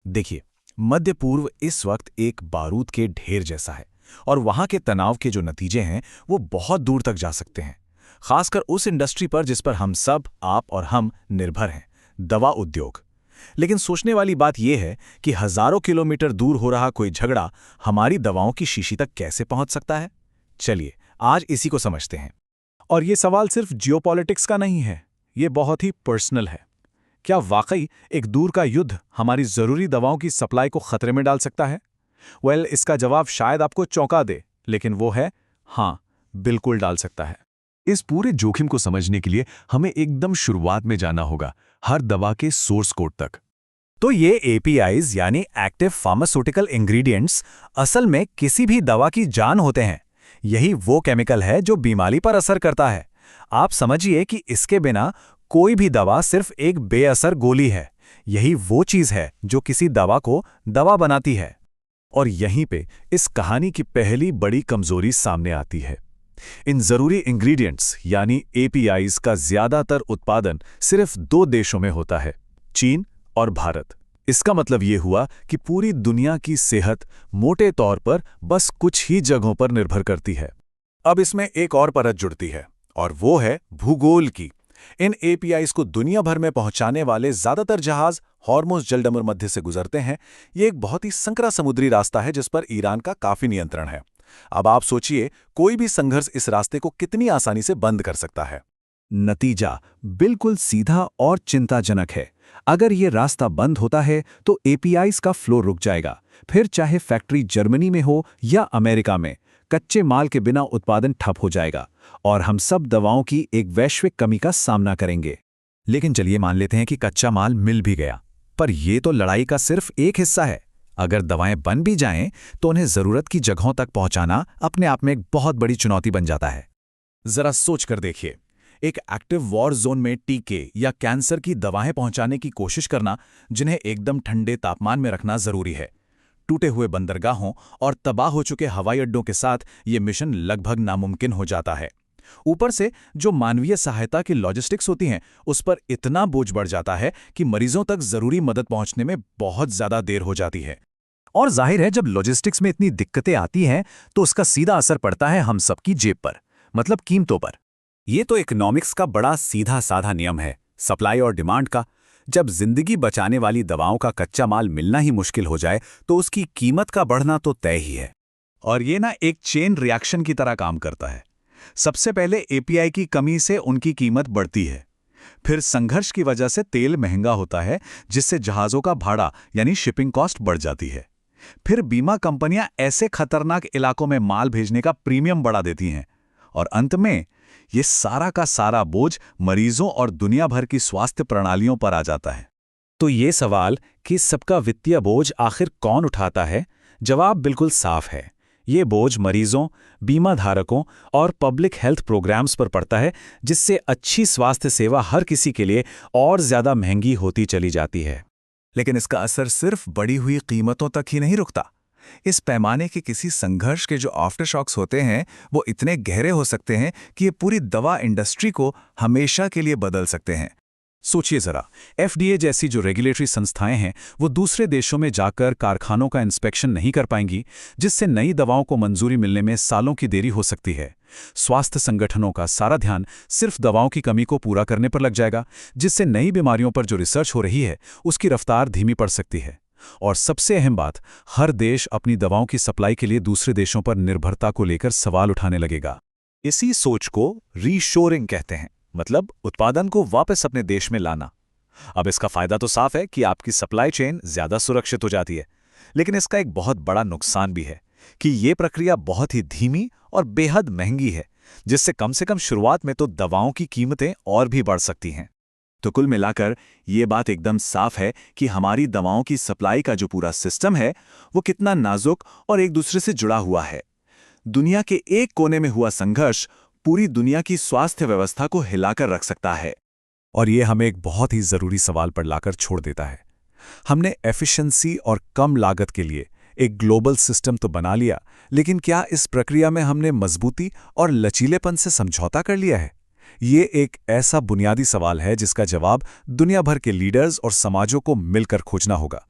देखिए, मध्य पूर्व इस वक्त एक बारूद के ढेर जैसा है और वहां के तनाव के जो नतीजे हैं वो बहुत दूर तक जा सकते हैं, खासकर उस इंडस्ट्री पर जिस पर हम सब, आप और हम निर्भर हैं, दवा उद्योग। लेकिन सोचने वाली बात यह है कि हजारों किलोमीटर दूर हो रहा कोई झगड़ा हमारी दवाओं की शीशी तक कैसे पहुंच सकता है। चलिए आज इसी को समझते हैं। और ये सवाल सिर्फ जियोपॉलिटिक्स का नहीं है, ये बहुत ही पर्सनल है। क्या वाकई एक दूर का युद्ध हमारी जरूरी दवाओं की सप्लाई को खतरे में डाल सकता है? इसका जवाब शायद आपको चौंका दे, लेकिन वो है हाँ, बिल्कुल डाल सकता है। इस पूरे जोखिम को समझने के लिए हमें एकदम शुरुआत में जाना होगा, हर दवा के सोर्स कोड तक। तो ये एपीआईज यानी एक्टिव फार्मास्यूटिकल इंग्रेडिएंट्स असल में किसी भी दवा की जान होते हैं। यही वो केमिकल है जो बीमारी पर असर करता है। आप समझिए कि इसके बिना कोई भी दवा सिर्फ एक बेअसर गोली है। यही वो चीज है जो किसी दवा को दवा बनाती है। और यहीं पे इस कहानी की पहली बड़ी कमजोरी सामने आती है। इन जरूरी इंग्रेडिएंट्स यानी एपीआईज का ज्यादातर उत्पादन सिर्फ 2 देशों में होता है, चीन और भारत। इसका मतलब ये हुआ कि पूरी दुनिया की सेहत मोटे तौर पर बस कुछ ही जगहों पर निर्भर करती है। अब इसमें एक और परत जुड़ती है और वो है भूगोल की। इन एपीआईज को दुनिया भर में पहुंचाने वाले ज्यादातर जहाज हॉर्मुज़ जलडमर मध्य से गुजरते हैं। ये एक बहुत ही संकरा समुद्री रास्ता है जिस पर ईरान का काफी नियंत्रण है। अब आप सोचिए, कोई भी संघर्ष इस रास्ते को कितनी आसानी से बंद कर सकता है। नतीजा बिल्कुल सीधा और चिंताजनक है। अगर ये रास्ता बंद होता है तो एपीआईज का फ्लो रुक जाएगा। फिर चाहे फैक्ट्री जर्मनी में हो या अमेरिका में, कच्चे माल के बिना उत्पादन ठप हो जाएगा और हम सब दवाओं की एक वैश्विक कमी का सामना करेंगे। लेकिन चलिए मान लेते हैं कि कच्चा माल मिल भी गया, पर यह तो लड़ाई का सिर्फ एक हिस्सा है। अगर दवाएं बन भी जाएं तो उन्हें जरूरत की जगहों तक पहुंचाना अपने आप में एक बहुत बड़ी चुनौती बन जाता है। जरा सोच कर देखिए, एक एक्टिव वॉर जोन में टीके या कैंसर की दवाएं पहुंचाने की कोशिश करना, जिन्हें एकदम ठंडे तापमान में रखना जरूरी है। टूटे हुए बंदरगाहों और तबाह हो चुके हवाई अड्डों के साथ ये मिशन लगभग नामुमकिन हो जाता है। ऊपर से जो मानवीय सहायता की लॉजिस्टिक्स होती हैं, उस पर इतना बोझ बढ़ जाता है कि मरीजों तक जरूरी मदद पहुंचने में बहुत ज्यादा देर हो जाती है। और जाहिर है, जब लॉजिस्टिक्स में इतनी दिक्कतें आती हैं तो उसका सीधा असर पड़ता है हम सबकी जेब पर, मतलब कीमतों पर। ये तो इकोनॉमिक्स का बड़ा सीधा साधा नियम है, सप्लाई और डिमांड का। जब जिंदगी बचाने वाली दवाओं का कच्चा माल मिलना ही मुश्किल हो जाए तो उसकी कीमत का बढ़ना तो तय ही है। और ये ना एक चेन रिएक्शन की तरह काम करता है। सबसे पहले एपीआई की कमी से उनकी कीमत बढ़ती है। फिर संघर्ष की वजह से तेल महंगा होता है, जिससे जहाज़ों का भाड़ा यानी शिपिंग कॉस्ट बढ़ जाती है। फिर बीमा कंपनियां ऐसे खतरनाक इलाकों में माल भेजने का प्रीमियम बढ़ा देती हैं। और अंत में ये सारा का सारा बोझ मरीजों और दुनिया भर की स्वास्थ्य प्रणालियों पर आ जाता है। तो ये सवाल कि सबका वित्तीय बोझ आखिर कौन उठाता है, जवाब बिल्कुल साफ है। ये बोझ मरीजों, बीमा धारकों और पब्लिक हेल्थ प्रोग्राम्स पर पड़ता है, जिससे अच्छी स्वास्थ्य सेवा हर किसी के लिए और ज्यादा महंगी होती चली जाती है। लेकिन इसका असर सिर्फ बढ़ी हुई कीमतों तक ही नहीं रुकता। इस पैमाने के किसी संघर्ष के जो आफ्टर शॉक्स होते हैं वो इतने गहरे हो सकते हैं कि ये पूरी दवा इंडस्ट्री को हमेशा के लिए बदल सकते हैं। सोचिए जरा, एफडीए जैसी जो रेगुलेटरी संस्थाएं हैं वो दूसरे देशों में जाकर कारखानों का इंस्पेक्शन नहीं कर पाएंगी, जिससे नई दवाओं को मंजूरी मिलने में सालों की देरी हो सकती है। स्वास्थ्य संगठनों का सारा ध्यान सिर्फ दवाओं की कमी को पूरा करने पर लग जाएगा, जिससे नई बीमारियों पर जो रिसर्च हो रही है उसकी रफ्तार धीमी पड़ सकती है। और सबसे अहम बात, हर देश अपनी दवाओं की सप्लाई के लिए दूसरे देशों पर निर्भरता को लेकर सवाल उठाने लगेगा। इसी सोच को रीशोरिंग कहते हैं, मतलब उत्पादन को वापस अपने देश में लाना। अब इसका फायदा तो साफ है कि आपकी सप्लाई चेन ज्यादा सुरक्षित हो जाती है, लेकिन इसका एक बहुत बड़ा नुकसान भी है कि ये प्रक्रिया बहुत ही धीमी और बेहद महंगी है, जिससे कम से कम शुरुआत में तो दवाओं की कीमतें और भी बढ़ सकती हैं। तो कुल मिलाकर ये बात एकदम साफ है कि हमारी दवाओं की सप्लाई का जो पूरा सिस्टम है वो कितना नाजुक और एक दूसरे से जुड़ा हुआ है। दुनिया के एक कोने में हुआ संघर्ष पूरी दुनिया की स्वास्थ्य व्यवस्था को हिलाकर रख सकता है। और ये हमें एक बहुत ही जरूरी सवाल पर लाकर छोड़ देता है। हमने एफिशिएंसी और कम लागत के लिए एक ग्लोबल सिस्टम तो बना लिया, लेकिन क्या इस प्रक्रिया में हमने मजबूती और लचीलेपन से समझौता कर लिया है? ये एक ऐसा बुनियादी सवाल है जिसका जवाब दुनिया भर के लीडर्स और समाजों को मिलकर खोजना होगा।